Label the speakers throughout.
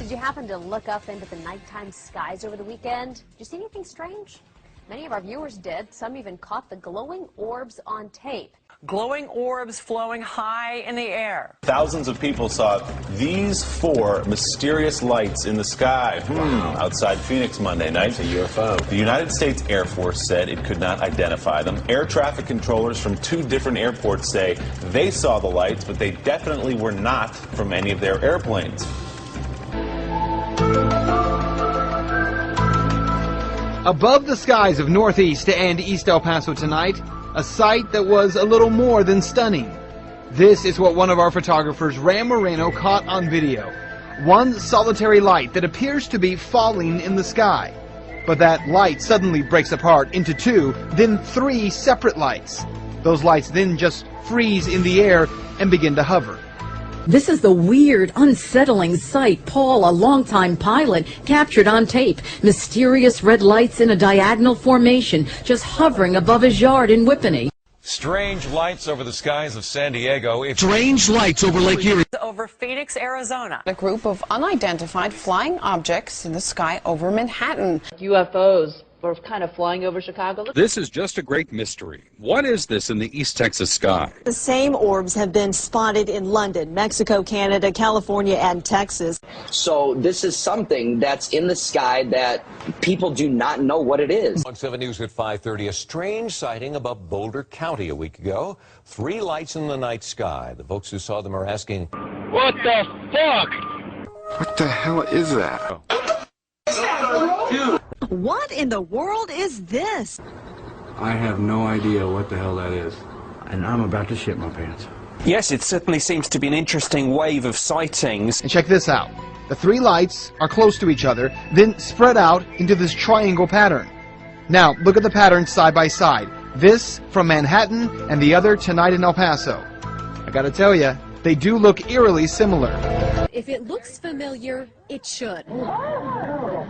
Speaker 1: Did you happen to look up into the nighttime skies over the weekend? Did you see anything strange? Many of our viewers did. Some even caught the glowing orbs on tape.
Speaker 2: Glowing orbs flowing high in the air.
Speaker 3: Thousands of people saw these 4 mysterious lights in the sky outside Phoenix Monday night.
Speaker 4: It's a UFO.
Speaker 3: The United States Air Force said it could not identify them. Air traffic controllers from 2 different airports say they saw the lights, but they definitely were not from any of their airplanes.
Speaker 5: Above the skies of Northeast and East El Paso tonight, a sight that was a little more than stunning. This is what one of our photographers, Ram Moreno, caught on video. One solitary light that appears to be falling in the sky. But that light suddenly breaks apart into 2, then 3 separate lights. Those lights then just freeze in the air and begin to hover.
Speaker 6: This is the weird, unsettling sight Paul, a longtime pilot, captured on tape. Mysterious red lights in a diagonal formation just hovering above his yard in Whippany.
Speaker 7: Strange lights over the skies of San Diego.
Speaker 8: Strange lights over Lake Erie.
Speaker 2: Over Phoenix, Arizona.
Speaker 9: A group of unidentified flying objects in the sky over Manhattan.
Speaker 10: UFOs were kind of flying over Chicago.
Speaker 11: This is just a great mystery. What is this in the East Texas sky?
Speaker 12: The same orbs have been spotted in London, Mexico, Canada, California, and Texas.
Speaker 13: So this is something that's in the sky that people do not know what it is.
Speaker 7: On 7 News at 5:30, a strange sighting above Boulder County a week ago. 3 lights in the night sky. The folks who saw them are asking,
Speaker 14: what the fuck?
Speaker 15: What the hell is that?
Speaker 12: What in the world is this?
Speaker 15: I have no idea what the hell that is. And I'm about to shit my pants.
Speaker 16: Yes, it certainly seems to be an interesting wave of sightings.
Speaker 5: And check this out. The 3 lights are close to each other, then spread out into this triangle pattern. Now, look at the patterns side by side. This from Manhattan and the other tonight in El Paso. I gotta tell you, they do look eerily similar.
Speaker 17: If it looks familiar, it should.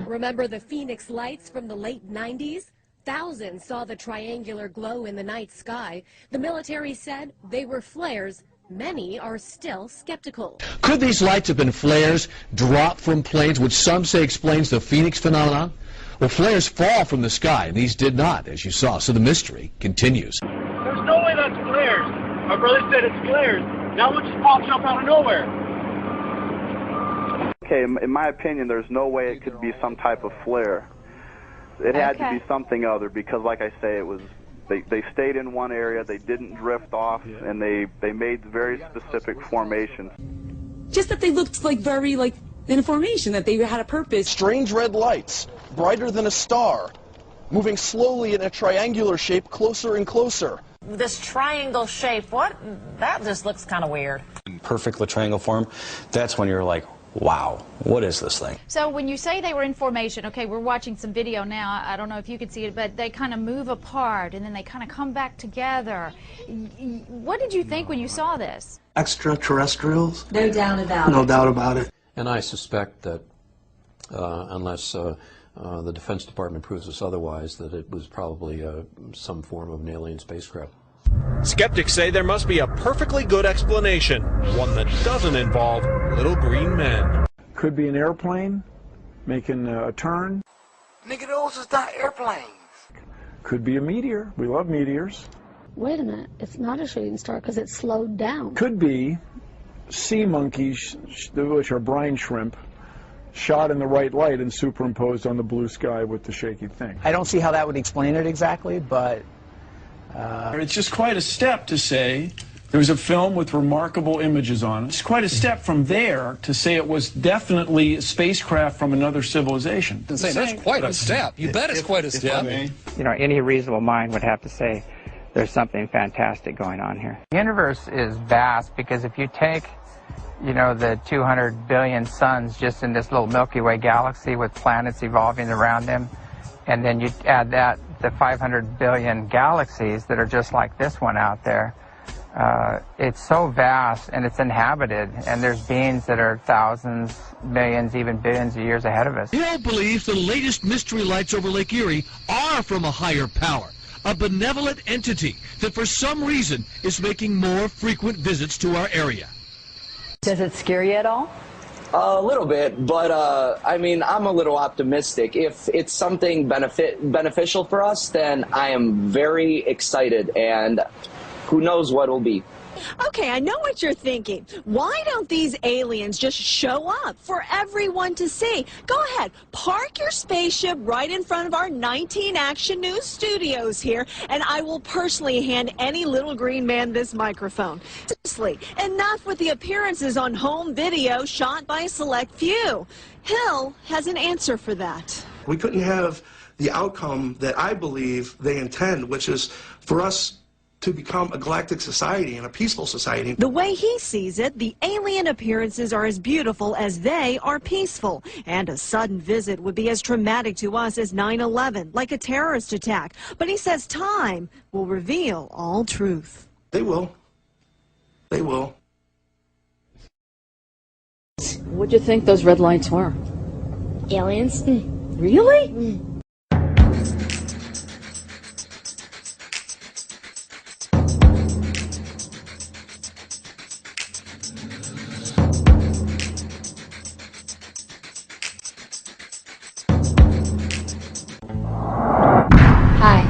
Speaker 17: Remember the Phoenix lights from the late 90s? Thousands saw the triangular glow in the night sky. The military said they were flares. Many are still skeptical.
Speaker 8: Could these lights have been flares dropped from planes, which some say explains the Phoenix phenomenon? Well, flares fall from the sky, and these did not, as you saw, so the mystery continues.
Speaker 14: There's no way that's flares. My brother said it's flares. Now it just pops up out of nowhere.
Speaker 18: Okay, in my opinion, there's no way it could be some type of flare. It had to be something other because, like I say, it was they stayed in one area, they didn't drift off, and they made very specific formations.
Speaker 19: Just that they looked like very in a formation, that they had a purpose.
Speaker 20: Strange red lights, brighter than a star, moving slowly in a triangular shape closer and closer.
Speaker 2: This triangle shape, that just looks kind of weird.
Speaker 4: In perfect triangle form, that's when you're like, wow, what is this thing?
Speaker 21: So when you say they were in formation, okay, we're watching some video now, I don't know if you can see it, but they kind of move apart and then they kind of come back together. What did you think when you saw this?
Speaker 22: Extraterrestrials?
Speaker 12: No doubt about it.
Speaker 22: No doubt about it.
Speaker 23: And I suspect that unless the Defense Department proves us otherwise, that it was probably some form of an alien spacecraft.
Speaker 24: Skeptics say there must be a perfectly good explanation, one that doesn't involve little green men.
Speaker 25: Could be an airplane making a turn.
Speaker 22: Nigga, those is not airplanes.
Speaker 25: Could be a meteor. We love meteors.
Speaker 26: Wait a minute, it's not a shooting star because it's slowed down.
Speaker 25: Could be sea monkeys, which are brine shrimp, shot in the right light and superimposed on the blue sky with the shaky thing.
Speaker 27: I don't see how that would explain it exactly, but
Speaker 25: it's just quite a step to say there was a film with remarkable images on it. It's quite a step from there to say it was definitely a spacecraft from another civilization.
Speaker 28: That's quite a step. You bet it's quite a step.
Speaker 29: You know, any reasonable mind would have to say there's something fantastic going on here. The universe is vast because if you take, you know, the 200 billion suns just in this little Milky Way galaxy with planets evolving around them, and then you add that the 500 billion galaxies that are just like this one out there, it's so vast and it's inhabited, and there's beings that are thousands, millions, even billions of years ahead of us.
Speaker 8: Hill believes the latest mystery lights over Lake Erie are from a higher power, a benevolent entity that for some reason is making more frequent visits to our area.
Speaker 30: Does it scare you at all?
Speaker 1: A little bit, but I mean, I'm a little optimistic. If it's something beneficial for us, then I am very excited, and who knows what it'll be.
Speaker 12: Okay, I know what you're thinking. Why don't these aliens just show up for everyone to see? Go ahead, park your spaceship right in front of our 19 Action News studios here, and I will personally hand any little green man this microphone. Seriously, enough with the appearances on home video shot by a select few. Hill has an answer for that.
Speaker 22: We couldn't have the outcome that I believe they intend, which is for us to become a galactic society and a peaceful society.
Speaker 12: The way he sees it, the alien appearances are as beautiful as they are peaceful. And a sudden visit would be as traumatic to us as 9/11, like a terrorist attack. But he says time will reveal all truth.
Speaker 22: They will. They will.
Speaker 3: What'd you think those red lights were?
Speaker 26: Aliens?
Speaker 3: Really?
Speaker 26: Hi.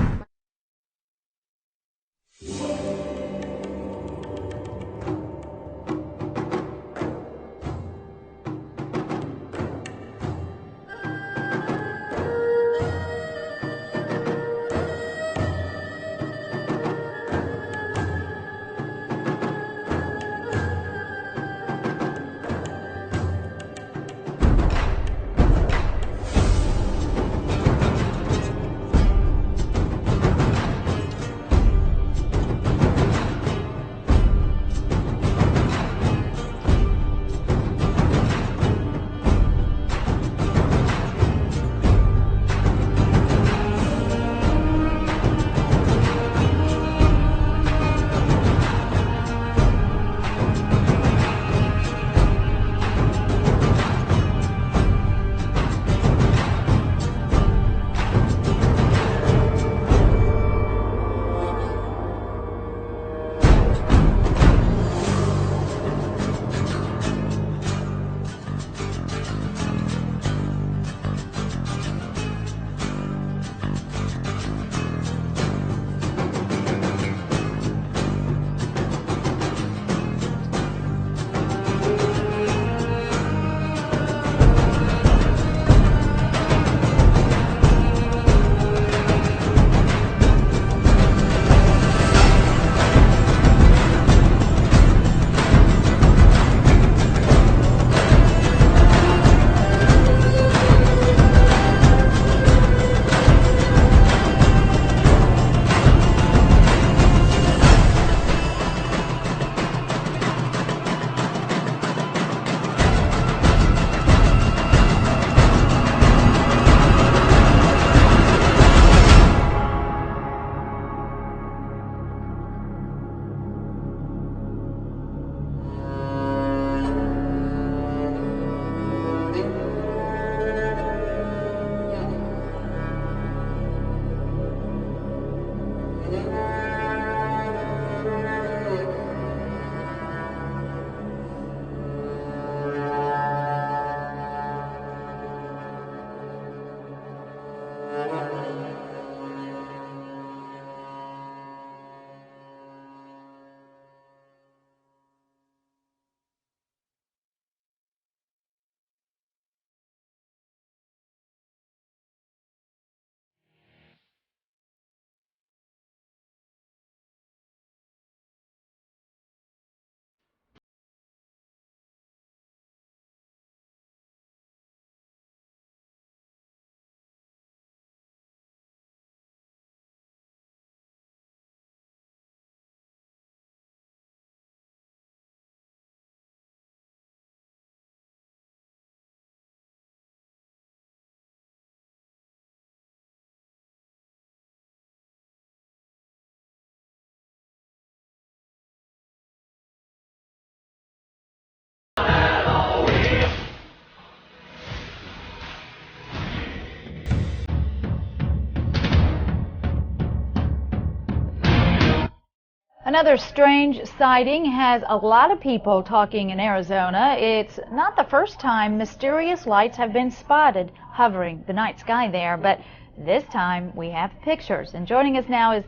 Speaker 21: Another strange sighting has a lot of people talking in Arizona. It's not the first time mysterious lights have been spotted hovering the night sky there, but this time we have pictures. And joining us now is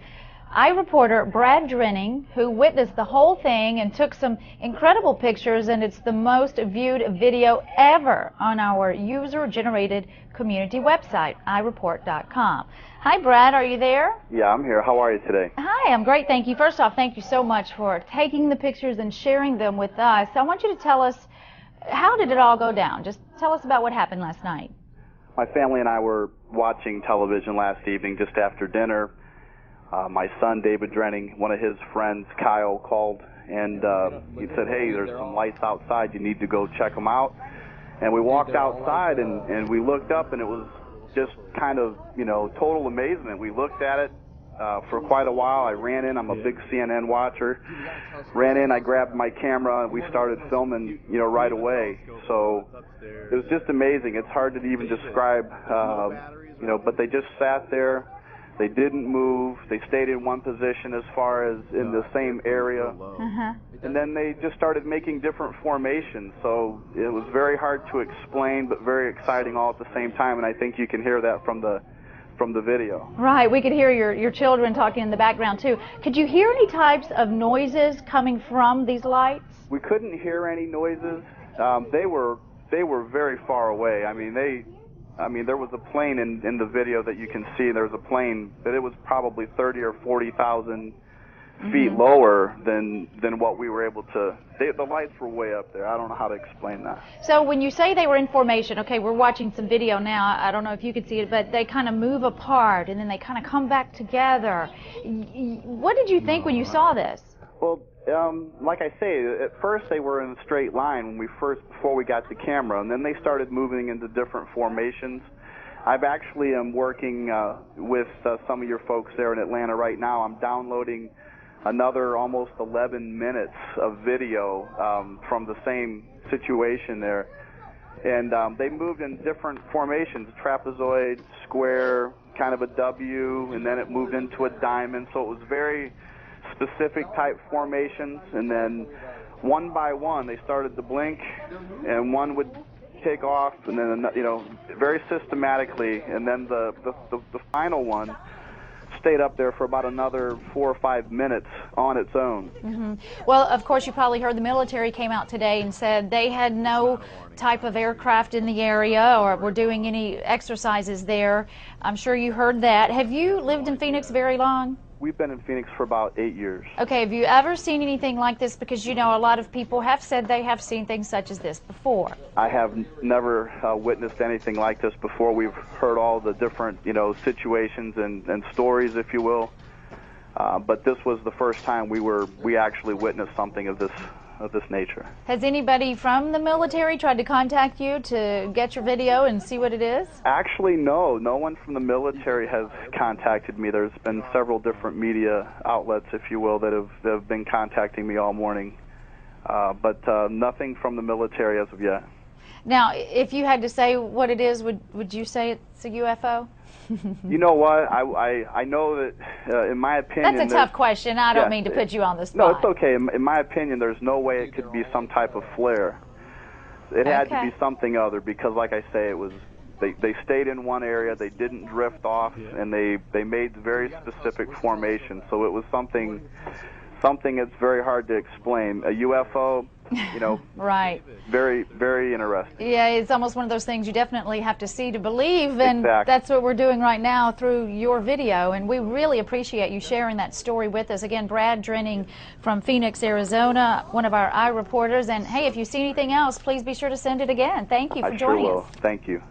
Speaker 21: reporter Brad Drenning, who witnessed the whole thing and took some incredible pictures, and it's the most viewed video ever on our user-generated community website, ireport.com. Hi, Brad, are you there?
Speaker 18: Yeah, I'm here. How are you today?
Speaker 21: Hi, I'm great, thank you. First off, thank you so much for taking the pictures and sharing them with us. I want you to tell us, how did it all go down? Just tell us about what happened last night.
Speaker 18: My family and I were watching television last evening just after dinner. My son, David Drenning, one of his friends, Kyle, called and he said, hey, there's some lights outside. You need to go check them out. And we walked outside and we looked up, and it was just kind of, total amazement. We looked at it for quite a while. I ran in. I'm a big CNN watcher. Ran in. I grabbed my camera, and we started filming, right away. So it was just amazing. It's hard to even describe, but they just sat there. They didn't move. They stayed in one position as far as in the same area. And then they just started making different formations. So it was very hard to explain, but very exciting all at the same time. And I think you can hear that from the video. Right.
Speaker 21: We could hear your children talking in the background, too. Could you hear any types of noises coming from these lights?
Speaker 18: We couldn't hear any noises. They were very far away. I mean, there was a plane in the video that you can see. There was a plane that it was probably 30 or 40,000 feet lower than what we were able to. The lights were way up there. I don't know how to explain that.
Speaker 21: So when you say they were in formation, okay, we're watching some video now. I don't know if you could see it, but they kind of move apart and then they kind of come back together. What did you think when you saw this?
Speaker 18: Well, like I say, at first they were in a straight line before we got the camera, and then they started moving into different formations. I've actually am working with some of your folks there in Atlanta right now. I'm downloading another almost 11 minutes of video from the same situation there, and they moved in different formations: trapezoid, square, kind of a W, and then it moved into a diamond. So it was very specific type formations, and then one by one they started to blink, and one would take off, and then very systematically, and then the final one stayed up there for about another 4 or 5 minutes on its own.
Speaker 21: Well, of course, you probably heard the military came out today and said they had no type of aircraft in the area or were doing any exercises there. I'm sure you heard that. Have you lived in Phoenix very long?
Speaker 18: We've been in Phoenix for about 8 years.
Speaker 21: Okay, have you ever seen anything like this? Because, a lot of people have said they have seen things such as this before.
Speaker 18: I have never witnessed anything like this before. We've heard all the different, situations and stories, if you will. But this was the first time we actually witnessed something of this nature.
Speaker 21: Has anybody from the military tried to contact you to get your video and see what it is?
Speaker 18: Actually, no. No one from the military has contacted me. There's been several different media outlets, if you will, that have been contacting me all morning. But nothing from the military as of yet.
Speaker 21: Now, if you had to say what it is, would you say it's a UFO?
Speaker 18: You know what? I know that, in my opinion...
Speaker 21: That's a tough question. I don't mean to put you on the spot.
Speaker 18: No, it's okay. In my opinion, there's no way it could be some type of flare. It had to be something other, because, like I say, it was... They stayed in one area, they didn't drift off, and they made very specific formations. So it was something that's very hard to explain. A UFO...
Speaker 21: right.
Speaker 18: Very, very interesting.
Speaker 21: Yeah, it's almost one of those things you definitely have to see to believe, and
Speaker 18: exactly.
Speaker 21: That's what we're doing right now through your video, and we really appreciate you sharing that story with us. Again, Brad Drenning from Phoenix, Arizona, one of our reporters, and hey, if you see anything else, please be sure to send it again. Thank you for joining us.
Speaker 18: Thank you.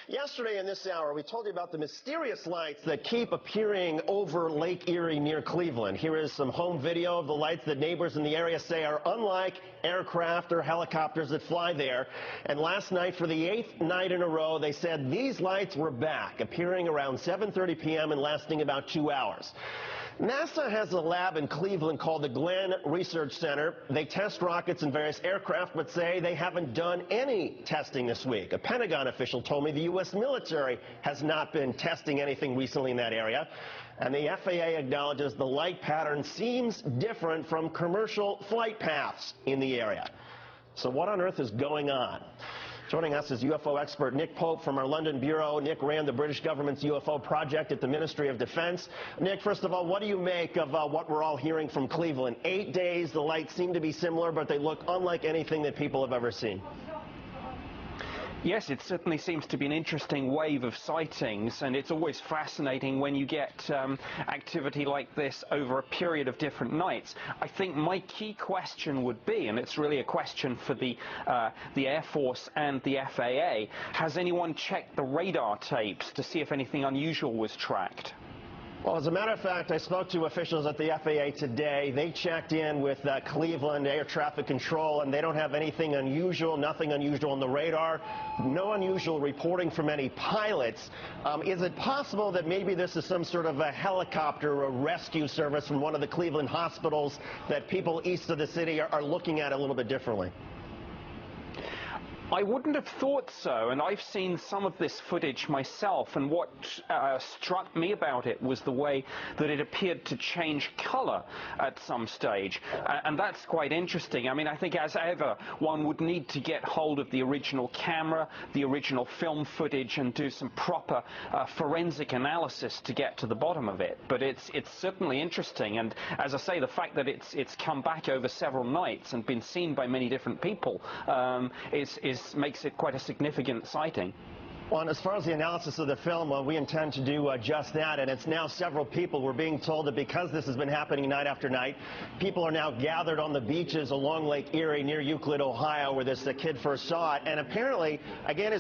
Speaker 5: Yesterday in this hour, we told you about the mysterious lights that keep appearing over Lake Erie near Cleveland. Here is some home video of the lights that neighbors in the area say are unlike aircraft or helicopters that fly there. And last night, for the 8th night in a row, they said these lights were back, appearing around 7:30 p.m. and lasting about 2 hours. NASA has a lab in Cleveland called the Glenn Research Center. They test rockets and various aircraft, but say they haven't done any testing this week. A Pentagon official told me the U.S. military has not been testing anything recently in that area. And the FAA acknowledges the light pattern seems different from commercial flight paths in the area. So what on earth is going on? Joining us is UFO expert Nick Pope from our London bureau. Nick ran the British government's UFO project at the Ministry of Defense. Nick, first of all, what do you make of what we're all hearing from Cleveland? 8 days, the lights seem to be similar, but they look unlike anything that people have ever seen.
Speaker 6: Yes, it certainly seems to be an interesting wave of sightings, and it's always fascinating when you get activity like this over a period of different nights. I think my key question would be, and it's really a question for the Air Force and the FAA, has anyone checked the radar tapes to see if anything unusual was tracked?
Speaker 5: Well, as a matter of fact, I spoke to officials at the FAA today. They checked in with Cleveland Air Traffic Control, and they don't have anything unusual, nothing unusual on the radar, no unusual reporting from any pilots. Is it possible that maybe this is some sort of a helicopter or rescue service from one of the Cleveland hospitals that people east of the city are looking at a little bit differently?
Speaker 6: I wouldn't have thought so, and I've seen some of this footage myself, and what struck me about it was the way that it appeared to change color at some stage, and that's quite interesting. I mean, I think as ever, one would need to get hold of the original camera, the original film footage, and do some proper forensic analysis to get to the bottom of it. But it's certainly interesting, and as I say, the fact that it's come back over several nights and been seen by many different people makes it quite a significant sighting.
Speaker 5: Well, and as far as the analysis of the film, we intend to do just that, and it's now several people. We're being told that because this has been happening night after night, people are now gathered on the beaches along Lake Erie near Euclid, Ohio, where this kid first saw it. And apparently, again,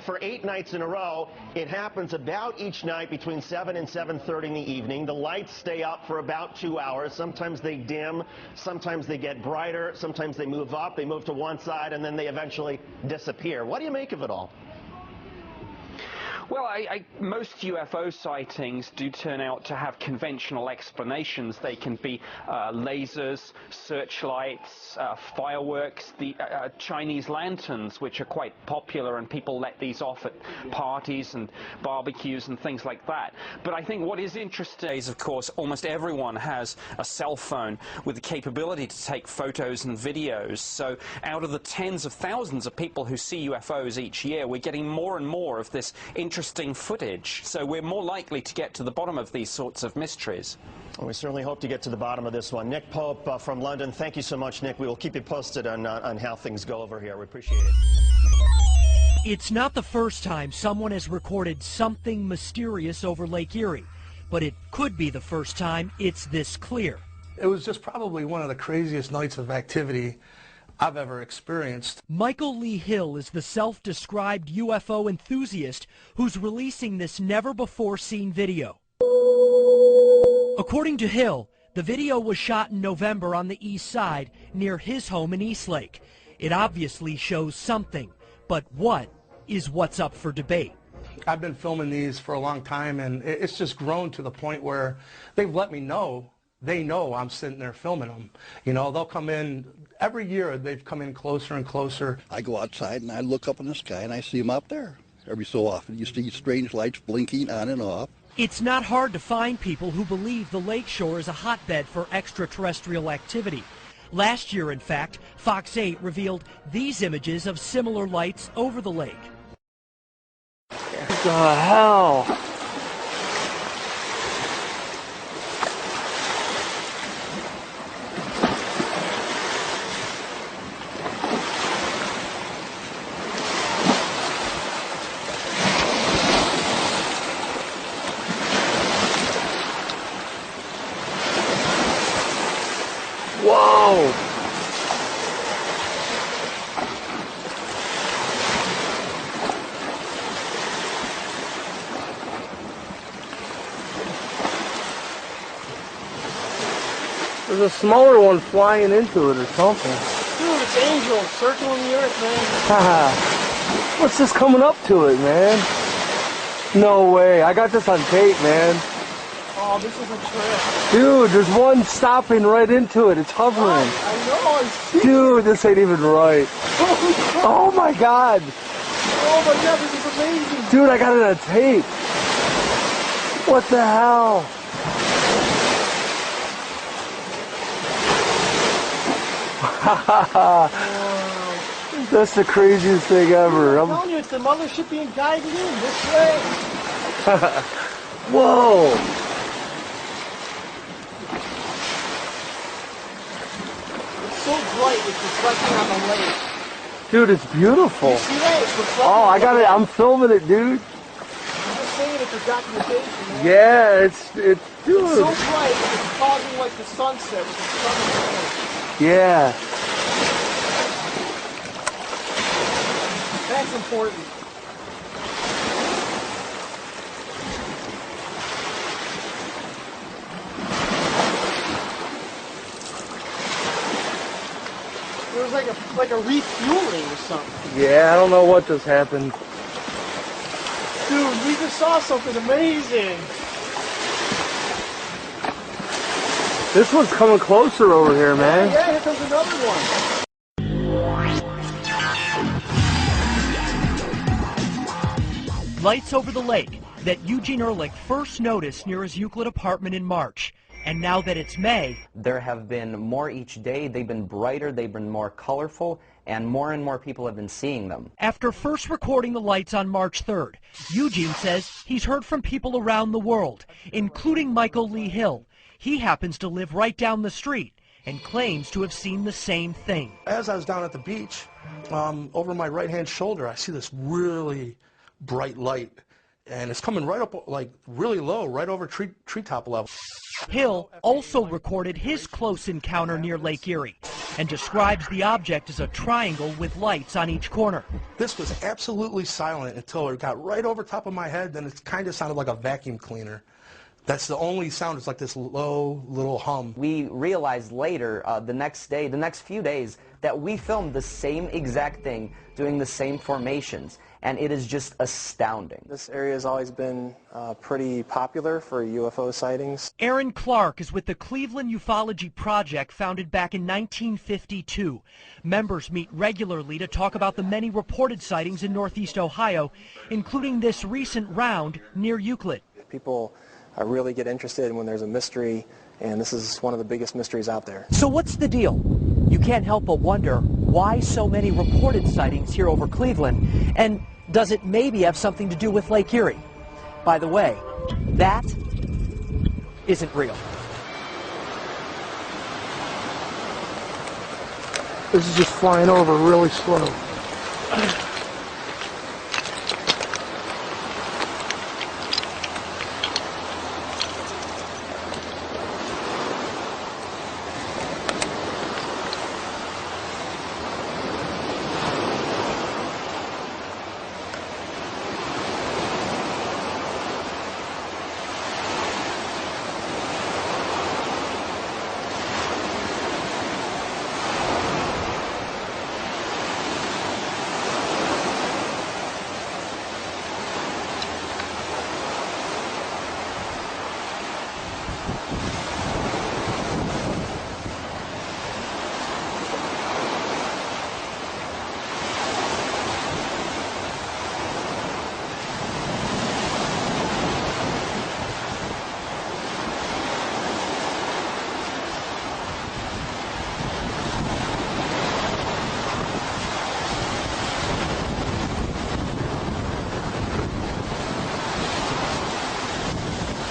Speaker 5: for 8 nights in a row, it happens about each night between 7 and 7:30 in the evening. The lights stay up for about 2 hours. Sometimes they dim, sometimes they get brighter, sometimes they move up, they move to one side, and then they eventually disappear. What do you make of it all?
Speaker 6: Well, most UFO sightings do turn out to have conventional explanations. They can be lasers, searchlights, fireworks, the Chinese lanterns, which are quite popular, and people let these off at parties and barbecues and things like that. But I think what is interesting is, of course, almost everyone has a cell phone with the capability to take photos and videos. So out of the tens of thousands of people who see UFOs each year, we're getting more and more of this interesting footage, so we're more likely to get to the bottom of these sorts of mysteries.
Speaker 5: Well, we certainly hope to get to the bottom of this one. Nick Pope from London, thank you so much, Nick. We will keep you posted on how things go over here. We appreciate it.
Speaker 7: It's not the first time someone has recorded something mysterious over Lake Erie, but it could be the first time it's this clear.
Speaker 22: It was just probably one of the craziest nights of activity I've ever experienced.
Speaker 7: Michael Lee Hill is the self-described UFO enthusiast who's releasing this never-before-seen video. According to Hill, the video was shot in November on the east side near his home in Eastlake. It obviously shows something, but what is what's up for debate.
Speaker 22: I've been filming these for a long time, and it's just grown to the point where they've let me know. They know I'm sitting there filming them. You know, they'll come in, every year they've come in closer and closer.
Speaker 9: I go outside and I look up in the sky and I see them up there. Every so often you see strange lights blinking on and off.
Speaker 7: It's not hard to find people who believe the lakeshore is a hotbed for extraterrestrial activity. Last year, in fact, Fox 8 revealed these images of similar lights over the lake.
Speaker 6: What the hell? Whoa!
Speaker 22: There's a smaller one flying into it or something. Dude, it's angels circling the earth, man. What's this coming up to it, man? No way. I got this on tape, man. Oh, this is a trip. Dude, there's one stopping right into it. It's hovering. I know, I see. Dude, this ain't even right. Oh my god. Oh my god, this is amazing. Dude, I got it on tape. What the hell? That's the craziest thing ever. I'm telling you, it's the mothership being guided in this way. Whoa. It's so bright, it's reflecting on the lake. Dude, it's beautiful. You see that? It's reflecting. Oh, I got it. I'm filming it, dude. I'm just saying it for documentation, man. Yeah, it's dude. It's so bright, it's causing like the sunset with the sun. Yeah. That's important. There was like a refueling or something. Yeah, I don't know what just happened. Dude, we just saw something amazing. This one's coming closer over here, man. Yeah, here comes another one.
Speaker 7: Lights over the lake that Eugene Ehrlich first noticed near his Euclid apartment in March. And now that it's May,
Speaker 10: there have been more each day. They've been brighter, they've been more colorful, and more people have been seeing them.
Speaker 7: After first recording the lights on March 3rd, Eugene says he's heard from people around the world, including Michael Lee Hill. He happens to live right down the street and claims to have seen the same thing.
Speaker 22: As I was down at the beach, over my right-hand shoulder, I see this really bright light, and it's coming right up, like really low, right over treetop level.
Speaker 7: Hill also recorded his close encounter near Lake Erie and describes the object as a triangle with lights on each corner.
Speaker 22: This was absolutely silent until it got right over top of my head, then it kind of sounded like a vacuum cleaner. That's the only sound. It's like this low little hum.
Speaker 10: We realized later, the next few days, that we filmed the same exact thing, doing the same formations, and it is just astounding.
Speaker 11: This area has always been pretty popular for UFO sightings.
Speaker 7: Aaron Clark is with the Cleveland Ufology Project, founded back in 1952. Members meet regularly to talk about the many reported sightings in Northeast Ohio, including this recent round near Euclid.
Speaker 11: People really get interested when there's a mystery, and this is one of the biggest mysteries out there.
Speaker 7: So what's the deal? You can't help but wonder why so many reported sightings here over Cleveland, and does it maybe have something to do with Lake Erie? By the way, that isn't real.
Speaker 22: This is just flying over really slow.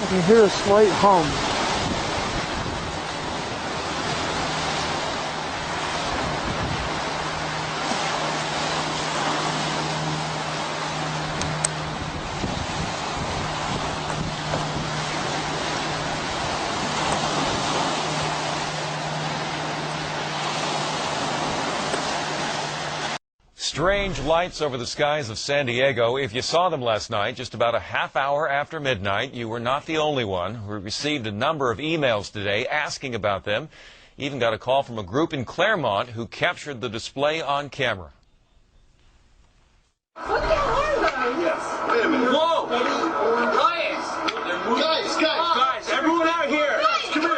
Speaker 22: I can hear a slight hum.
Speaker 13: Strange lights over the skies of San Diego. If you saw them last night, just about a half hour after midnight, you were not the only one. We received a number of emails today asking about them. Even got a call from a group in Claremont who captured the display on camera.
Speaker 2: What the hell are those?
Speaker 5: Yes. Wait a minute.
Speaker 2: Whoa! Guys, everyone out here!
Speaker 5: Come here.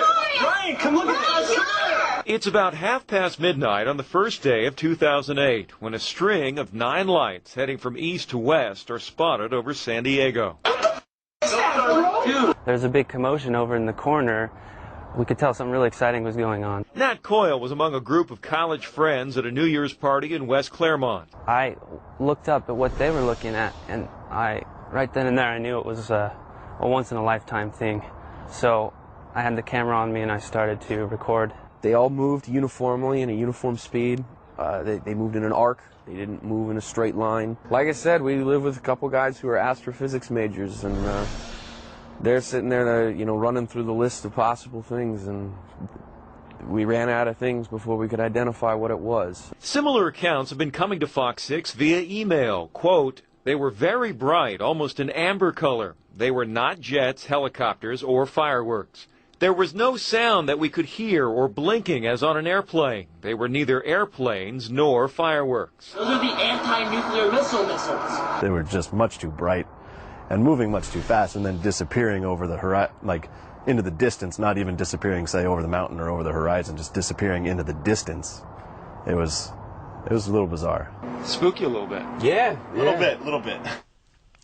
Speaker 2: Ryan, come look at this!
Speaker 24: It's about midnight on the first day of 2008 when a string of 9 lights heading from east to west are spotted over San Diego.
Speaker 4: There's a big commotion over in the corner. We could tell something really exciting was going on.
Speaker 24: Nat Coyle was among a group of college friends at a New Year's party in West Claremont.
Speaker 4: I looked up at what they were looking at, and right then and there, I knew it was a once-in-a-lifetime thing. So I had the camera on me, and I started to record.
Speaker 14: They all moved uniformly in a uniform speed. They moved in an arc. They didn't move in a straight line. Like I said, we live with a couple guys who are astrophysics majors, and they're sitting there, running through the list of possible things, and we ran out of things before we could identify what it was.
Speaker 24: Similar accounts have been coming to Fox 6 via email. Quote, they were very bright, almost an amber color. They were not jets, helicopters, or fireworks. There was no sound that we could hear or blinking as on an airplane. They were neither airplanes nor fireworks.
Speaker 2: Those are the anti-nuclear missiles.
Speaker 15: They were just much too bright and moving much too fast and then disappearing over the horizon, like into the distance, not even disappearing, say, over the mountain or over the horizon, just disappearing into the distance. It was a little bizarre.
Speaker 24: Spooky a little bit.
Speaker 15: Yeah.
Speaker 5: A little bit.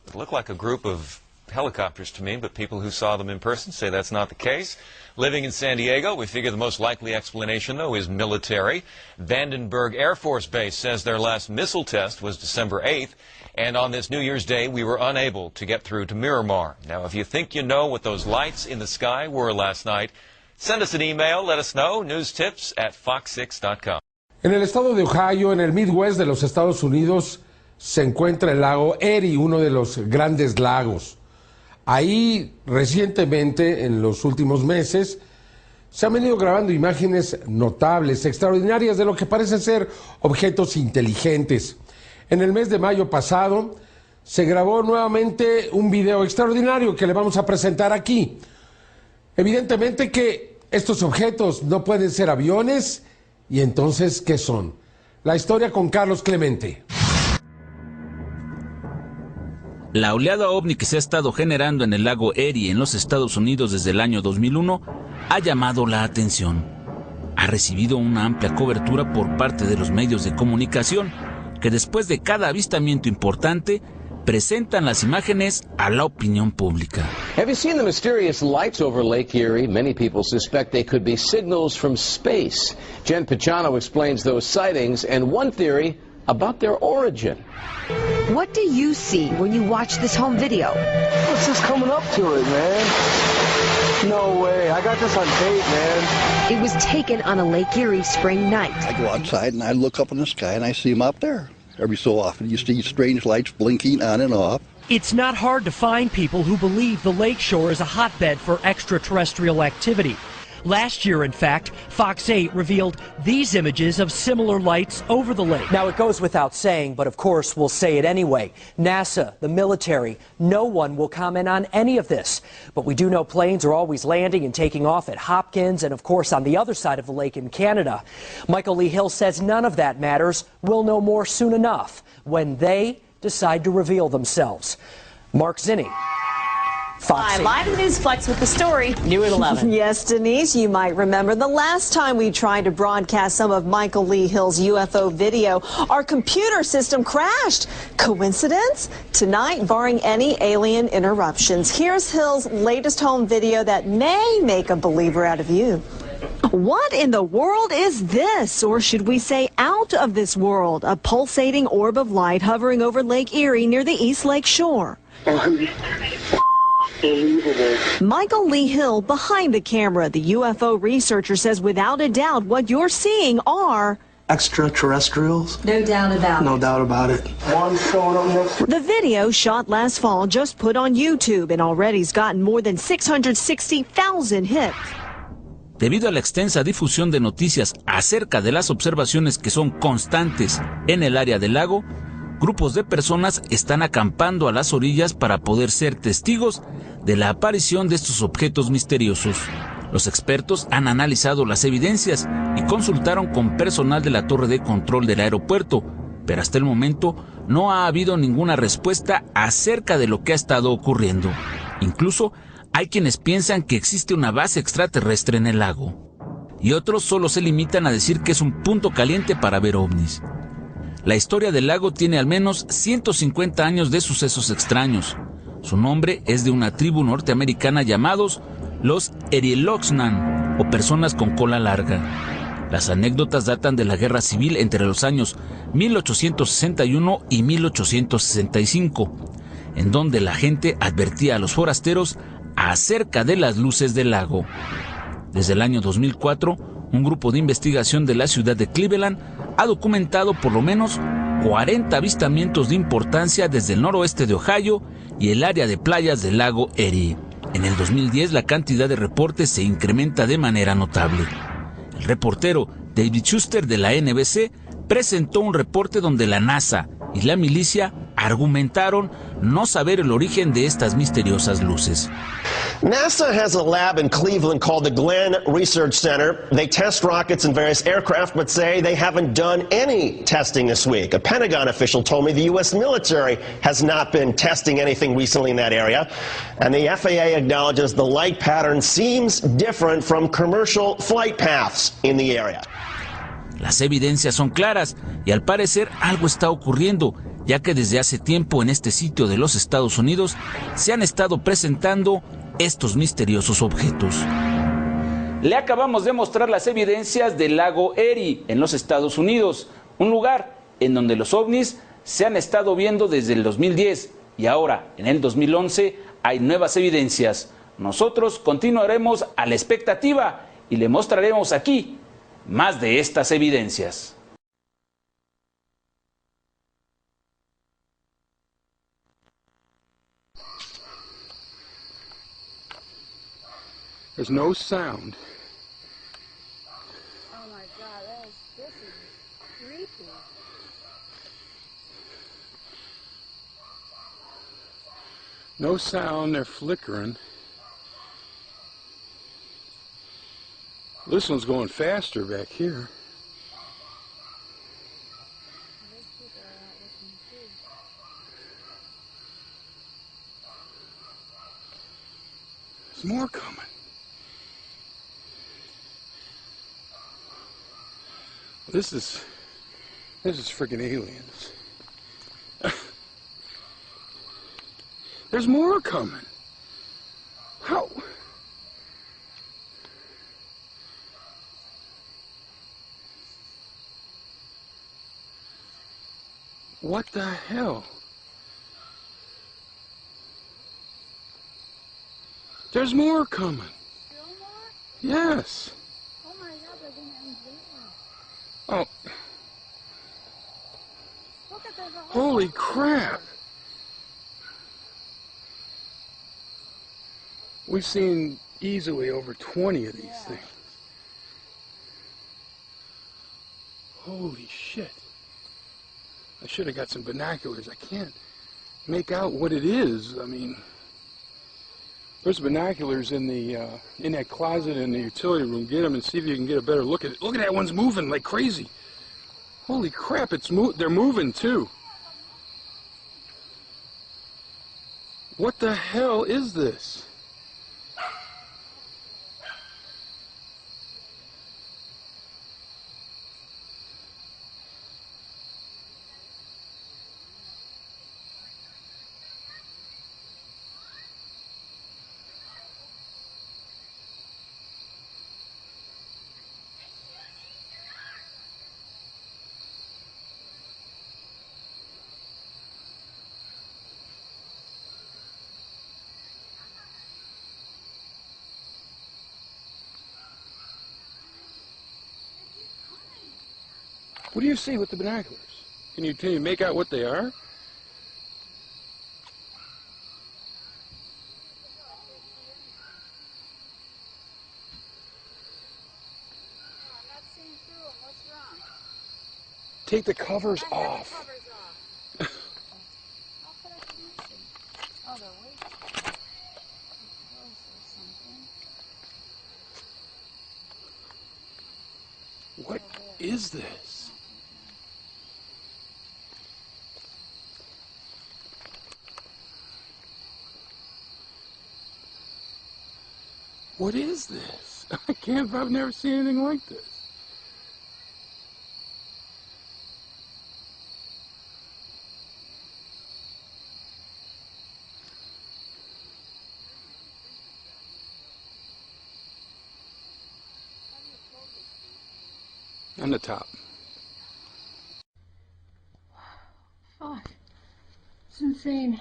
Speaker 13: It looked like a group of helicopters to me, but people who saw them in person say that's not the case. Living in San Diego, we figure the most likely explanation, though, is military. Vandenberg Air Force Base says their last missile test was December 8th, and on this New Year's Day, we were unable to get through to Miramar. Now, if you think you know what those lights in the sky were last night, send us an email, let us know, newstips@fox6.com.
Speaker 16: En el estado de Ohio, en el Midwest de los Estados Unidos, se encuentra el lago Erie, uno de los grandes lagos. Ahí, recientemente, en los últimos meses, se han venido grabando imágenes notables, extraordinarias, de lo que parecen ser objetos inteligentes. En el mes de mayo pasado, se grabó nuevamente un video extraordinario que le vamos a presentar aquí. Evidentemente que estos objetos no pueden ser aviones, y entonces, ¿qué son? La historia con Carlos Clemente.
Speaker 17: La oleada ovni que se ha estado generando en el lago Erie en los Estados Unidos desde el año 2001 ha llamado la atención. Ha recibido una amplia cobertura por parte de los medios de comunicación que después de cada avistamiento importante presentan las imágenes a la opinión pública.
Speaker 19: Have you seen the mysterious lights over Lake Erie? Many people suspect they could be signals from space. Jen Pachano explains those sightings and one theory about their origin.
Speaker 20: What do you see when you watch this home video?
Speaker 15: What's this coming up to it, man? No way. I got this on tape, man.
Speaker 20: It was taken on a Lake Erie spring night.
Speaker 9: I go outside and I look up in the sky and I see them up there. Every so often you see strange lights blinking on and off.
Speaker 7: It's not hard to find people who believe the lakeshore is a hotbed for extraterrestrial activity. Last year, in fact, Fox 8 revealed these images of similar lights over the lake.
Speaker 23: Now, it goes without saying, but of course we'll say it anyway. NASA, the military, no one will comment on any of this. But we do know planes are always landing and taking off at Hopkins and, of course, on the other side of the lake in Canada. Michael Lee Hill says none of that matters. We'll know more soon enough when they decide to reveal themselves. Mark Zinni.
Speaker 12: Hi, live in the Newsplex with the story.
Speaker 23: New at 11.
Speaker 12: Yes, Denise, you might remember the last time we tried to broadcast some of Michael Lee Hill's UFO video, our computer system crashed. Coincidence? Tonight, barring any alien interruptions, here's Hill's latest home video that may make a believer out of you. What in the world is this, or should we say out of this world? A pulsating orb of light hovering over Lake Erie near the East Lake shore. Michael Lee Hill behind the camera. The UFO researcher says without a doubt what you're seeing are
Speaker 30: extraterrestrials.
Speaker 12: No doubt about it.
Speaker 30: No doubt about it. One showing up next.
Speaker 12: The video shot last fall just put on YouTube and already's gotten more than 660,000 hits.
Speaker 17: Debido a la extensa difusión de noticias acerca de las observaciones que son constantes en el área del lago, grupos de personas están acampando a las orillas para poder ser testigos de la aparición de estos objetos misteriosos. Los expertos han analizado las evidencias y consultaron con personal de la torre de control del aeropuerto, pero hasta el momento no ha habido ninguna respuesta acerca de lo que ha estado ocurriendo. Incluso hay quienes piensan que existe una base extraterrestre en el lago, y otros solo se limitan a decir que es un punto caliente para ver ovnis. La historia del lago tiene al menos 150 años de sucesos extraños. Su nombre es de una tribu norteamericana llamados los Eriloxnan, o personas con cola larga. Las anécdotas datan de la guerra civil entre los años 1861 y 1865, en donde la gente advertía a los forasteros acerca de las luces del lago. Desde el año 2004, un grupo de investigación de la ciudad de Cleveland ha documentado por lo menos 40 avistamientos de importancia desde el noroeste de Ohio y el área de playas del lago Erie. En el 2010 la cantidad de reportes se incrementa de manera notable. El reportero David Schuster de la NBC presentó un reporte donde la NASA y la milicia argumentaron no saber el origen de estas misteriosas luces.
Speaker 5: NASA has a lab in Cleveland called the Glenn Research Center. They test rockets and various aircraft, but say they haven't done any testing this week. A Pentagon official told me the U.S. military has not been testing anything recently in that area. And the FAA acknowledges the light pattern seems different from commercial flight paths in the area.
Speaker 17: Las evidencias son claras y al parecer algo está ocurriendo, ya que desde hace tiempo en este sitio de los Estados Unidos se han estado presentando estos misteriosos objetos. Le acabamos de mostrar las evidencias del lago Erie en los Estados Unidos, un lugar en donde los ovnis se han estado viendo desde el 2010 y ahora, en el 2011, hay nuevas evidencias. Nosotros continuaremos a la expectativa y le mostraremos aquí más de estas evidencias.
Speaker 16: There's no sound.
Speaker 1: Oh my God, this is creepy.
Speaker 16: No sound, they're flickering. This one's going faster back here. There's more coming. This is freaking aliens. There's more coming. How? What the hell? There's more coming.
Speaker 1: Still more?
Speaker 16: Yes.
Speaker 1: Oh my God, they're gonna end there.
Speaker 16: Oh.
Speaker 1: Look at there's a
Speaker 16: Holy crap. We've seen easily over 20 of these things. Holy shit. I should have got some binoculars. I can't make out what it is. I mean, there's binoculars in that closet in the utility room. Get them and see if you can get a better look at it. Look at that one's moving like crazy. Holy crap, they're moving too. What the hell is this? What do you see with the binoculars? Can you make out what they are? Take the covers off.
Speaker 3: is this? What is this? I can't, I've never seen anything like this. On the top.
Speaker 1: Fuck. It's insane.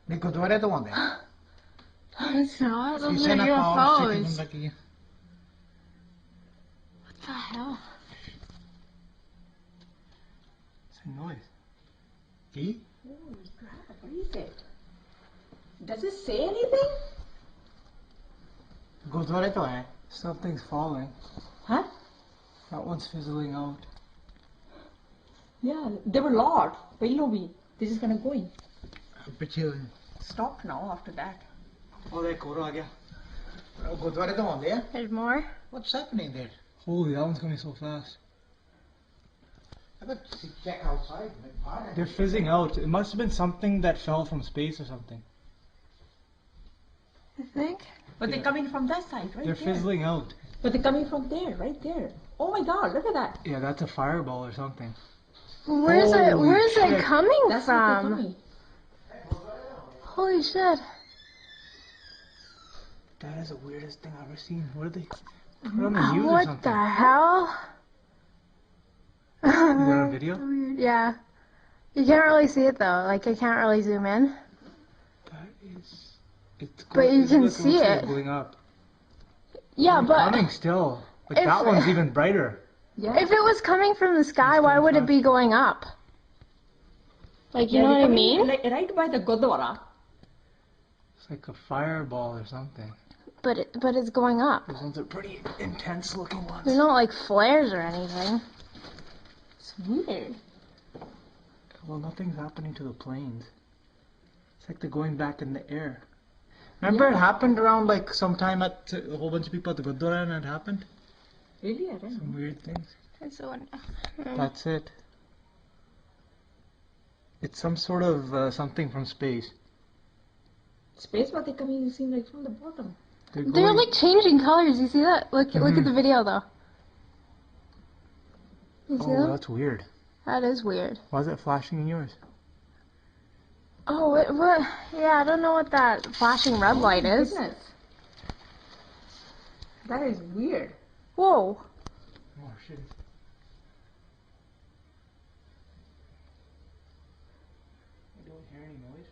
Speaker 6: गुरुद्वारे तो वहाँ
Speaker 1: It's not. Those
Speaker 6: शीशे
Speaker 1: are
Speaker 6: ना पाओ
Speaker 1: UFOs.
Speaker 6: स्थिति की
Speaker 1: What the hell?
Speaker 6: It's a noise. Key?
Speaker 1: Holy crap, what is it? Does it say anything?
Speaker 6: गुरुद्वारे तो है. Something's falling.
Speaker 1: Huh?
Speaker 6: That one's fizzling out.
Speaker 1: Yeah, there were a lot. But you know, this is gonna go in.
Speaker 6: पीछे
Speaker 1: Stop now after that.
Speaker 6: Oh, that कोरो आ गया. गुरुद्वारे तो वहाँ है.
Speaker 1: There's more.
Speaker 6: What's happening there? Holy, that one's coming so fast. I bet check outside. They're fizzing out. It must have been something that fell from space or something.
Speaker 1: I think. But they're coming from that side, right
Speaker 6: They're
Speaker 1: there.
Speaker 6: fizzling out.
Speaker 1: But they're coming from there, right there. Oh my god, look at that.
Speaker 6: Yeah, that's a fireball or something.
Speaker 8: Where's it coming
Speaker 1: That's what they're
Speaker 8: from?
Speaker 1: coming.
Speaker 8: Holy shit.
Speaker 6: That is the weirdest thing I've ever seen. What are they? Put on the news or
Speaker 8: What
Speaker 6: something.
Speaker 8: the hell?
Speaker 6: You got a video?
Speaker 8: Weird. Yeah. You can't really see it though. Like, I can't really zoom in.
Speaker 6: That is. It's
Speaker 8: But you can
Speaker 6: looks
Speaker 8: see
Speaker 6: like
Speaker 8: it.
Speaker 6: it's going up.
Speaker 8: Yeah,
Speaker 6: It's
Speaker 8: but
Speaker 6: coming still. Like
Speaker 8: if-
Speaker 6: that one's even brighter.
Speaker 1: Yeah.
Speaker 8: if it was coming from the sky, why would it be going up? Like, you know what I mean?
Speaker 1: Like, right by the Gurdwara.
Speaker 6: It's like a fireball or something.
Speaker 8: But it's going up.
Speaker 6: Those ones are pretty intense looking ones.
Speaker 8: They're not like flares or anything.
Speaker 1: It's weird.
Speaker 6: Well, nothing's happening to the planes. It's like they're going back in the air. Remember it happened around like sometime at a whole bunch of people at the Gurdwara and it happened?
Speaker 1: Really? I don't know.
Speaker 6: Some weird things.
Speaker 8: That's so
Speaker 6: That's it. It's some sort of something from space.
Speaker 1: Space, but they're coming, you see, like from the bottom.
Speaker 8: They're like changing colors. You see that? Look at the video though. You see
Speaker 6: Oh,
Speaker 8: that?
Speaker 6: that's weird.
Speaker 8: That is weird.
Speaker 6: Why is it flashing in yours?
Speaker 8: Oh, what? Yeah, I don't know what that flashing red light is.
Speaker 1: Goodness. That is weird.
Speaker 8: Whoa.
Speaker 6: Oh shit. I don't hear any noise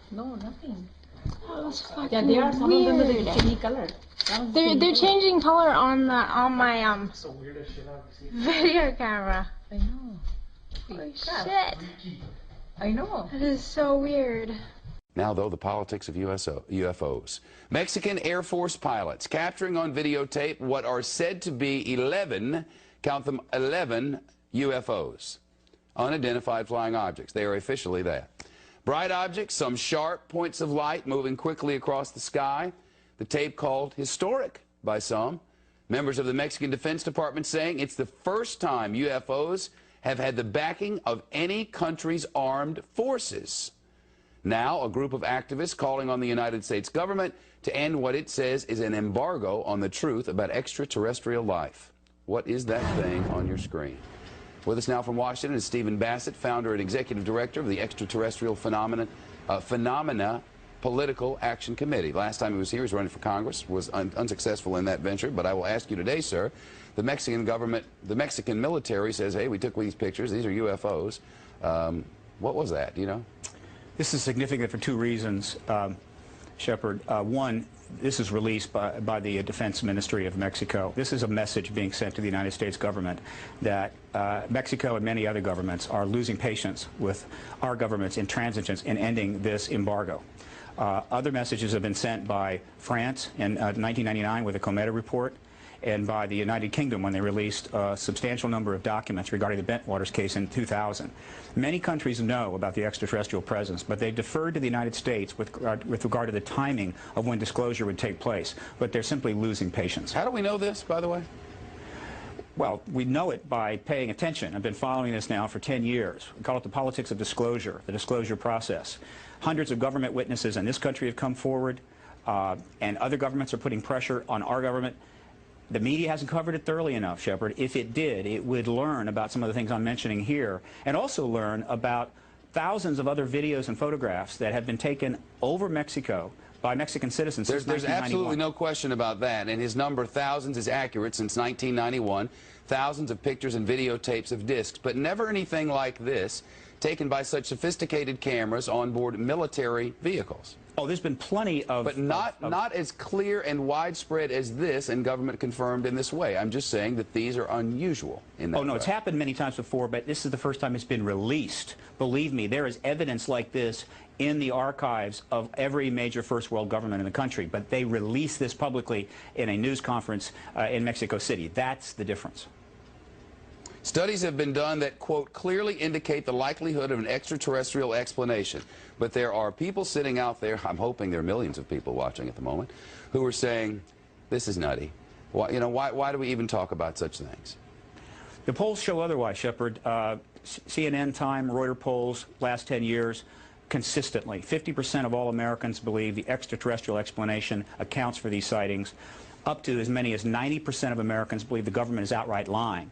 Speaker 6: from
Speaker 1: No, nothing.
Speaker 8: That was fucking
Speaker 1: Yeah, they are some of them that
Speaker 8: weird.
Speaker 1: are changing color.
Speaker 8: They're changing color on my
Speaker 6: That's the weirdest shit I've seen.
Speaker 8: video camera.
Speaker 1: I know.
Speaker 8: Holy
Speaker 1: crap.
Speaker 8: shit.
Speaker 1: I know.
Speaker 8: That is so weird.
Speaker 18: Now, though, the politics of UFOs. Mexican Air Force pilots capturing on videotape what are said to be 11, count them, 11 UFOs. Unidentified flying objects. They are officially that. Bright objects, some sharp points of light moving quickly across the sky. The tape called historic by some. Members of the Mexican Defense Department saying it's the first time UFOs have had the backing of any country's armed forces. Now, a group of activists calling on the United States government to end what it says is an embargo on the truth about extraterrestrial life. What is that thing on your screen? With us now from Washington is Stephen Bassett, founder and executive director of the Extraterrestrial Phenomena Political Action Committee. Last time he was here, he was running for Congress, was unsuccessful in that venture. But I will ask you today, sir, the Mexican government, the Mexican military says, hey, we took these pictures, these are UFOs. What was that, do you know?
Speaker 21: This is significant for two reasons, Shepard. One, this is released by the Defense Ministry of Mexico. This is a message being sent to the United States government that Mexico and many other governments are losing patience with our government's intransigence in ending this embargo. Other messages have been sent by France in 1999 with the Cometa report, and by the United Kingdom when they released a substantial number of documents regarding the Bentwaters case in 2000. Many countries know about the extraterrestrial presence, but they deferred to the United States with regard to the timing of when disclosure would take place. But they're simply losing patience.
Speaker 18: How do we know this, by the way?
Speaker 21: Well, we know it by paying attention. I've been following this now for 10 years. We call it the politics of disclosure, the disclosure process. Hundreds of government witnesses in this country have come forward, and other governments are putting pressure on our government. The media hasn't covered it thoroughly enough, Shepard. If it did, it would learn about some of the things I'm mentioning here, and also learn about thousands of other videos and photographs that have been taken over Mexico by Mexican citizens since 1991.
Speaker 18: There's absolutely no question about that, and his number, thousands, is accurate since 1991. Thousands of pictures and videotapes of discs, but never anything like this, taken by such sophisticated cameras on board military vehicles.
Speaker 21: Oh, there's been plenty of...
Speaker 18: But not as clear and widespread as this, and government confirmed in this way. I'm just saying that these are unusual in that
Speaker 21: Oh, no,
Speaker 18: way.
Speaker 21: it's happened many times before, but this is the first time it's been released. Believe me, there is evidence like this in the archives of every major first world government in the country, but they release this publicly in a news conference in Mexico City. That's the difference.
Speaker 18: Studies have been done that, quote, clearly indicate the likelihood of an extraterrestrial explanation. But there are people sitting out there, I'm hoping there are millions of people watching at the moment, who are saying, this is nutty. Why, you know, why do we even talk about such things?
Speaker 21: The polls show otherwise, Shepard. CNN, Time, Reuters polls, last 10 years, consistently. 50% of all Americans believe the extraterrestrial explanation accounts for these sightings. Up to as many as 90% of Americans believe the government is outright lying.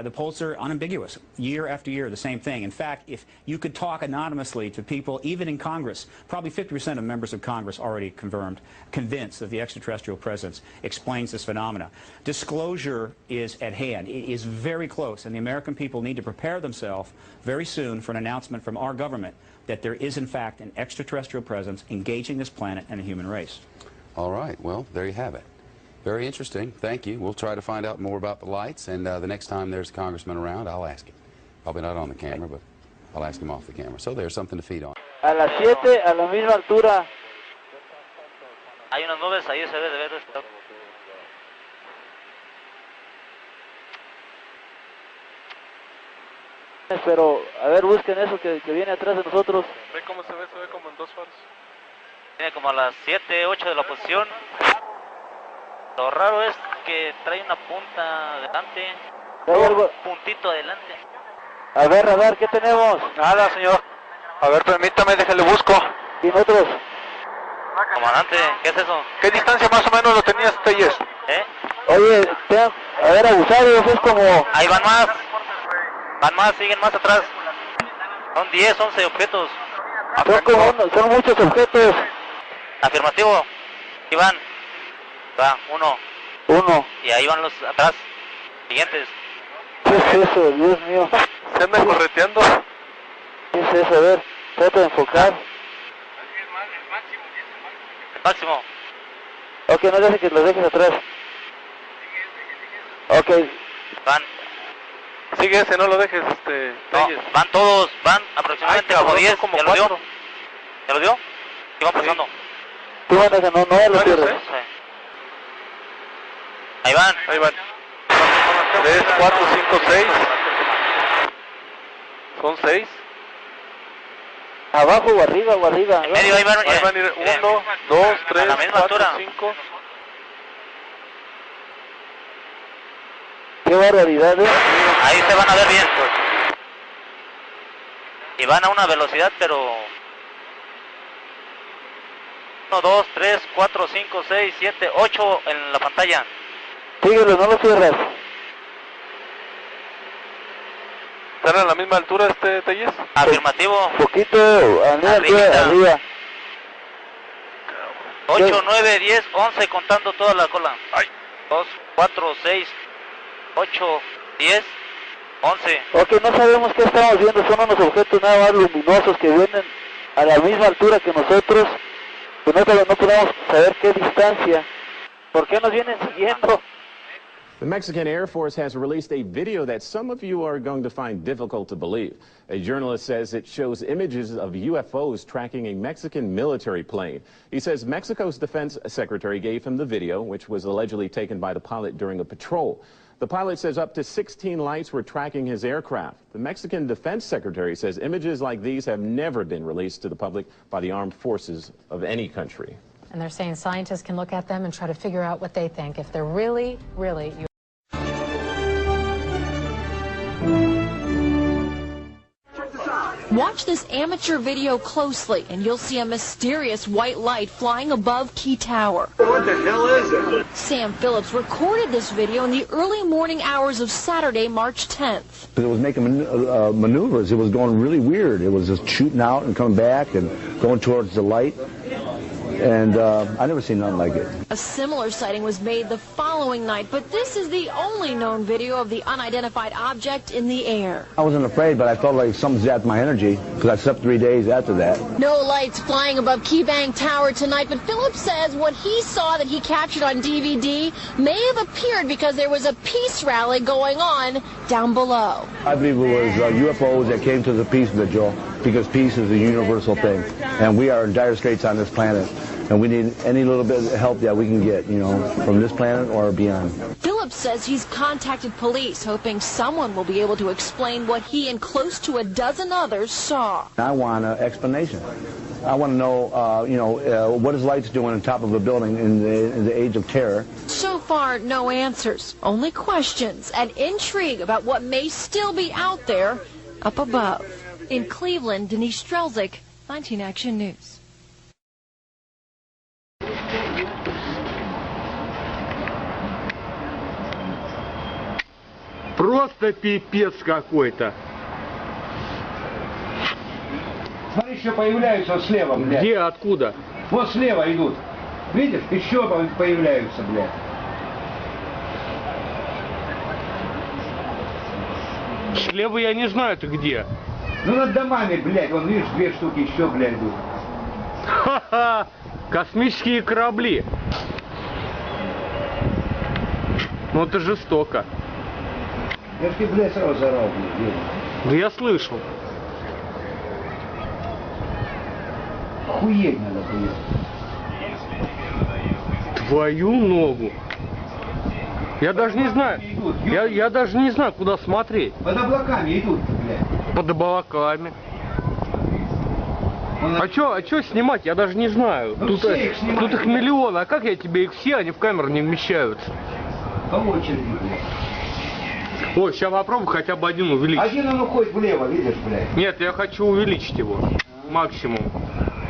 Speaker 21: The polls are unambiguous. Year after year, the same thing. In fact, if you could talk anonymously to people, even in Congress, probably 50% of members of Congress already convinced that the extraterrestrial presence explains this phenomena. Disclosure is at hand. It is very close, and the American people need to prepare themselves very soon for an announcement from our government that there is, in fact, an extraterrestrial presence engaging this planet and the human race.
Speaker 18: All right. Well, there you have it. Very interesting. Thank you. We'll try to find out more about the lights, and the next time there's a congressman around, I'll ask him. Probably not on the camera, but I'll ask him off the camera. So there's something to feed on.
Speaker 4: A las 7, a la misma altura.
Speaker 10: Hay unas nubes ahí, se ve de ver esto.
Speaker 4: Pero, a ver, busquen eso que viene atrás de nosotros.
Speaker 2: ¿Ve cómo se ve? Se ve como en dos faros.
Speaker 10: Viene como a las 7, 8 de la posición. Lo raro es que trae una punta adelante. Un puntito adelante.
Speaker 4: A ver, ¿qué tenemos?
Speaker 10: Nada, señor. A ver, permítame, déjale busco.
Speaker 4: ¿Y nosotros?
Speaker 10: Comandante, ¿qué es eso?
Speaker 2: ¿Qué distancia más o menos lo tenías, Telles?
Speaker 4: Oye, a ver, abusados, es como...
Speaker 10: Ahí van más. Van más, siguen más atrás. Son 10, 11 objetos.
Speaker 4: Son muchos objetos.
Speaker 10: Afirmativo. Ahí van. Va, uno. Y ahí van los atrás. Siguientes.
Speaker 4: ¿Qué es eso, Dios mío?
Speaker 2: ¿Se anda correteando?
Speaker 4: ¿Qué es eso? A ver, trata de enfocar.
Speaker 10: Máximo.
Speaker 4: Ok, no dejes que los dejes atrás. Ok.
Speaker 10: Van.
Speaker 2: Sigue ese, no lo dejes,
Speaker 10: No, van todos, van aproximadamente como 10.
Speaker 2: Como
Speaker 10: ¿Ya
Speaker 2: 4.
Speaker 10: lo dio? ¿Ya lo dio? ¿Qué van pasando?
Speaker 4: Tú manejas, no lo cierres.
Speaker 10: Ahí van.
Speaker 2: 3, 4, 5, 6. Son 6.
Speaker 4: ¿Abajo o arriba o arriba?
Speaker 10: En medio, ahí van
Speaker 2: a ir 1, 2, 3, 4, 5.
Speaker 4: Qué barbaridad,
Speaker 10: Ahí se van a ver bien. Y van a una velocidad, pero... 1, 2, 3, 4, 5, 6, 7, 8 en la pantalla.
Speaker 4: Síguelo, no lo cierras.
Speaker 2: ¿Están a la misma altura, Telles?
Speaker 10: Afirmativo.
Speaker 4: Poquito, arriba.
Speaker 10: 8, 9, 10, 11 contando toda la cola. 2, 4, 6, 8, 10, 11.
Speaker 4: Ok, no sabemos qué estamos viendo, son unos objetos nada más luminosos que vienen a la misma altura que nosotros. Pues no podemos saber qué distancia. ¿Por qué nos vienen siguiendo?
Speaker 11: The Mexican Air Force has released a video that some of you are going to find difficult to believe. A journalist says it shows images of UFOs tracking a Mexican military plane. He says Mexico's defense secretary gave him the video, which was allegedly taken by the pilot during a patrol. The pilot says up to 16 lights were tracking his aircraft. The Mexican defense secretary says images like these have never been released to the public by the armed forces of any country.
Speaker 13: And they're saying scientists can look at them and try to figure out what they think, if they're really
Speaker 14: Watch this amateur video closely, and you'll see a mysterious white light flying above Key Tower.
Speaker 22: What the hell is it?
Speaker 14: Sam Phillips recorded this video in the early morning hours of Saturday, March 10th.
Speaker 24: It was making maneuvers. It was going really weird. It was just shooting out and coming back and going towards the light. And I never seen nothing like it.
Speaker 14: A similar sighting was made the following night, but this is the only known video of the unidentified object in the air.
Speaker 24: I wasn't afraid, but I felt like something zapped my energy because I slept 3 days after that.
Speaker 14: No lights flying above Key Bank Tower tonight, but Phillips says what he saw that he captured on DVD may have appeared because there was a peace rally going on down below.
Speaker 24: I believe it was UFOs that came to the peace vigil because peace is a universal thing, and we are in dire straits on this planet. And we need any little bit of help that we can get, you know, from this planet or beyond.
Speaker 14: Phillips says he's contacted police, hoping someone will be able to explain what he and close to a dozen others saw.
Speaker 24: I want an explanation. I want to know, what is lights doing on top of a building in the age of terror.
Speaker 14: So far, no answers, only questions and intrigue about what may still be out there up above. In Cleveland, Denise Strelzik, 19 Action News.
Speaker 25: Просто пипец какой-то.
Speaker 26: Смотри, еще появляются вот слева, блядь.
Speaker 25: Где, откуда?
Speaker 26: Вот слева идут. Видишь, еще появляются, блядь.
Speaker 25: Слева я не знаю, ты где.
Speaker 26: Ну над домами, блядь, вон видишь, 2 штуки еще, блядь, идут.
Speaker 25: Ха-ха! Космические корабли. Ну это жестоко.
Speaker 26: Я ж тебе, блядь, сразу заорал, блядь.
Speaker 25: Да я слышал.
Speaker 26: Охуеть надо, блядь.
Speaker 25: Твою ногу. Я даже не знаю. Я даже не знаю, куда смотреть.
Speaker 26: Под облаками идут, блядь.
Speaker 25: Под облаками. А чё снимать? Я даже не знаю.
Speaker 26: Ну,
Speaker 25: тут их миллион. А как я тебе их все, они в камеру не вмещаются?
Speaker 26: По очереди, блядь.
Speaker 25: Ой, сейчас попробую хотя бы один увеличить.
Speaker 26: Один он уходит влево, видишь, блядь.
Speaker 25: Нет, я хочу увеличить его. Максимум.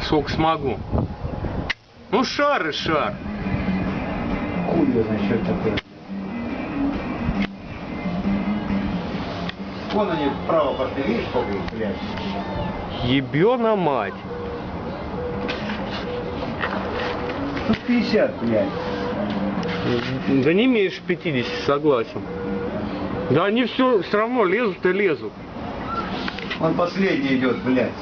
Speaker 25: Сколько смогу. Ну, шар и шар.
Speaker 26: Хуй его знает, что это такое. Вон они вправо пошли, видишь, сколько их, блядь.
Speaker 25: Ебёна мать.
Speaker 26: Тут 50, блядь.
Speaker 25: Да не меньше 50, согласен. Да они все равно лезут и лезут.
Speaker 26: Он последний идет, блядь.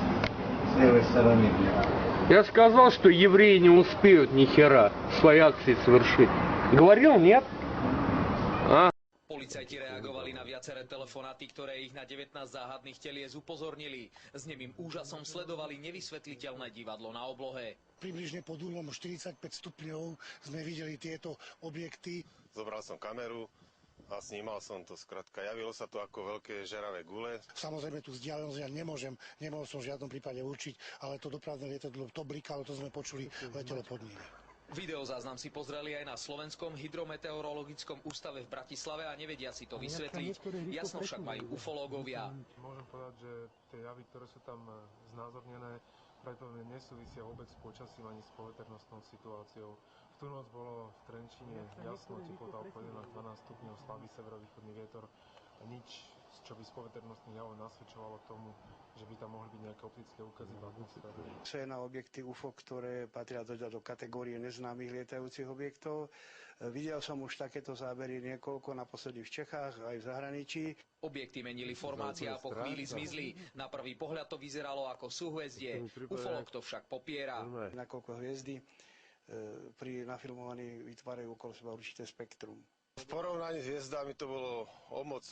Speaker 26: С левой стороны, блядь.
Speaker 25: Я сказал, что евреи не успеют ни хера свои акции совершить. Говорил, нет? А?
Speaker 27: Policajti reagovali na viaceré telefonáty, ktoré ich na 19 záhadných telies upozornili. S nemým úžasom sledovali nevysvetliteľné divadlo na oblohe.
Speaker 28: Približne pod uhlom 45 stupňov sme videli tieto objekty.
Speaker 29: Zobral som kameru a snímal som to. Skrátka, javilo sa to ako veľké žeravé gule.
Speaker 28: Samozrejme tu vzdialenosť ja nemohol som v žiadnom prípade určiť, ale to dopravné lietadlo, to blikalo, to sme počuli, letelo pod nimi.
Speaker 27: Videozáznam si pozreli aj na Slovenskom hydrometeorologickom ústave v Bratislave a nevedia si to vysvetliť. Jasno však majú ufológovia.
Speaker 31: Môžem povedať, že tie javy, ktoré sú tam znázornené, pravdepodobne nesúvisia vôbec s počasím ani s poveternostnou situáciou. V tú noc bolo v Trenčíne jasno, teplota okolo 11-12 stupňov, slabý severovýchodný vietor. Nič, čo by z poveternostných javov nasvedčovalo tomu, že by tam mohli byť nejaké optické úkazy v atmosfére.
Speaker 28: Sú na objekty UFO, ktoré patria do kategórie neznámych lietajúcich objektov. Videl som už takéto zábery niekoľko, naposledy v Čechách, aj v zahraničí.
Speaker 27: Objekty menili formácie a po chvíli zmizli. Na prvý pohľad to vyzeralo ako súhvezdie. Ufológ to však popiera.
Speaker 28: Nakoľko hviezdy pri nafilmovaní vytvárajú okolo seba určité spektrum.
Speaker 29: porovnaní s hviezdami to bolo o moc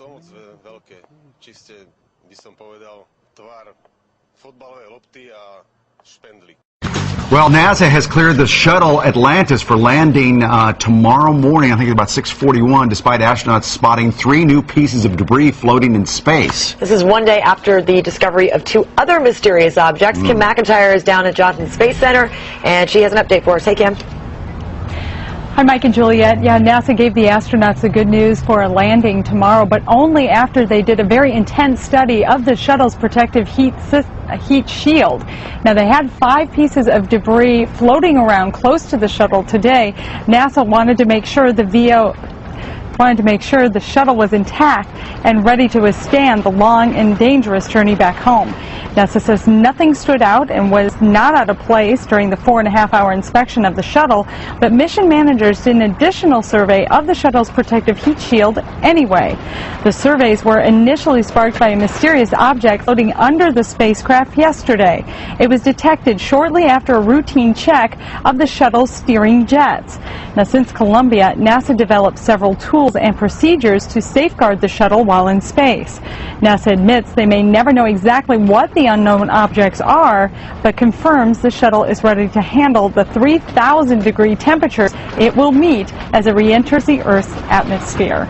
Speaker 29: veľké. Čiste by som povedal tvar fotbalovej lopty a špendlík.
Speaker 5: Well, NASA has cleared the shuttle Atlantis for landing tomorrow morning, I think about 6:41, despite astronauts spotting 3 new pieces of debris floating in space.
Speaker 7: This is one day after the discovery of 2 other mysterious objects. Kim McIntyre is down at Johnson Space Center, and she has an update for us. Hey, Kim.
Speaker 9: Hi, Mike and Juliet. Yeah, NASA gave the astronauts the good news for a landing tomorrow, but only after they did a very intense study of the shuttle's protective heat shield. Now, they had 5 pieces of debris floating around close to the shuttle today. NASA wanted to make sure the shuttle was intact and ready to withstand the long and dangerous journey back home. NASA says nothing stood out and was not out of place during the 4.5-hour inspection of the shuttle, but mission managers did an additional survey of the shuttle's protective heat shield anyway. The surveys were initially sparked by a mysterious object floating under the spacecraft yesterday. It was detected shortly after a routine check of the shuttle's steering jets. Now, since Columbia, NASA developed several tools and procedures to safeguard the shuttle while in space. NASA admits they may never know exactly what the unknown objects are, but confirms the shuttle is ready to handle the 3,000-degree temperatures it will meet as it re-enters the Earth's atmosphere.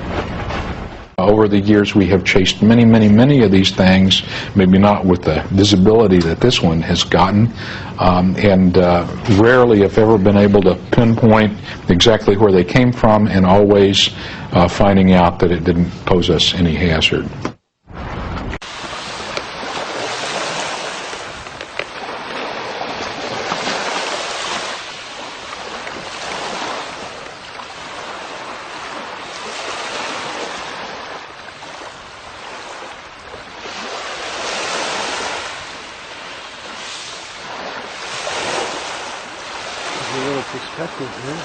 Speaker 12: Over the years, we have chased many of these things, maybe not with the visibility that this one has gotten, and rarely, if ever, been able to pinpoint exactly where they came from, and always finding out that it didn't pose us any hazard.
Speaker 28: A little perspective here.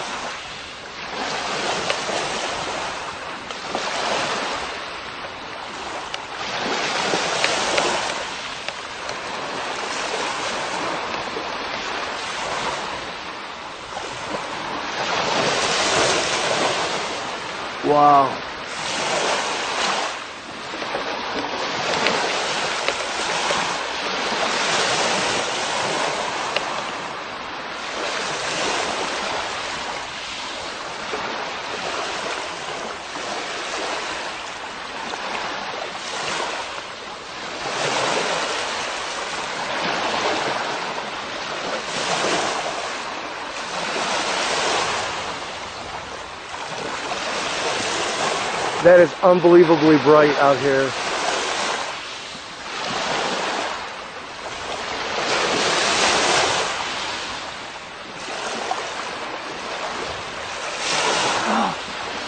Speaker 28: Wow. That is unbelievably bright out here.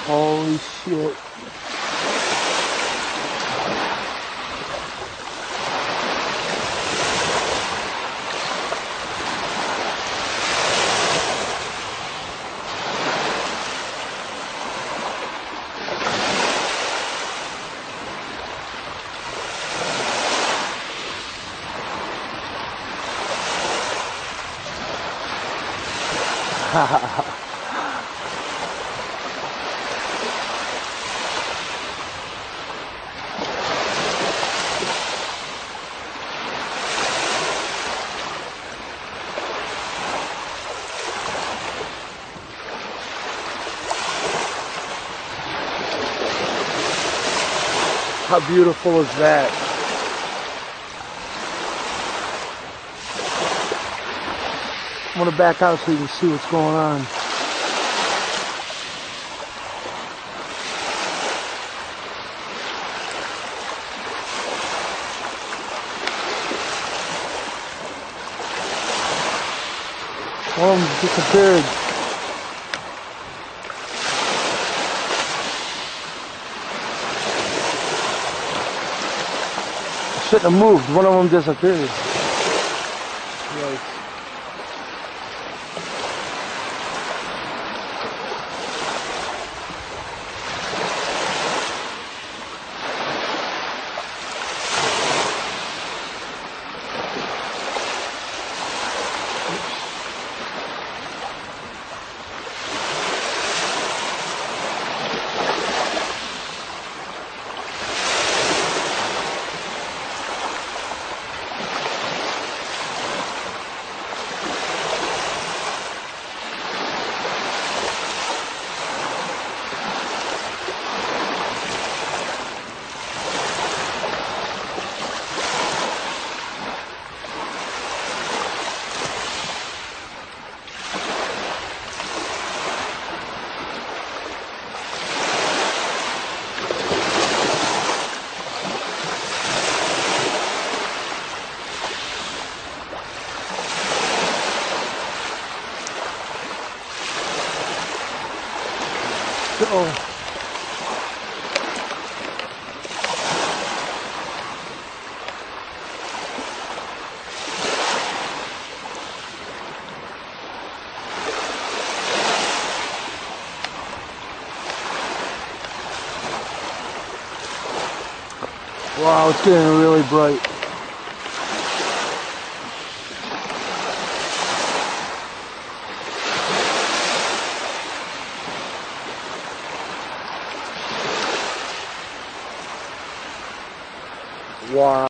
Speaker 28: Holy shit. How beautiful is that? I'm going to back out so you can see what's going on. One of them disappeared. Shouldn't have moved. One of them disappeared. Right.
Speaker 4: go. Wow, it's getting really bright. Wow.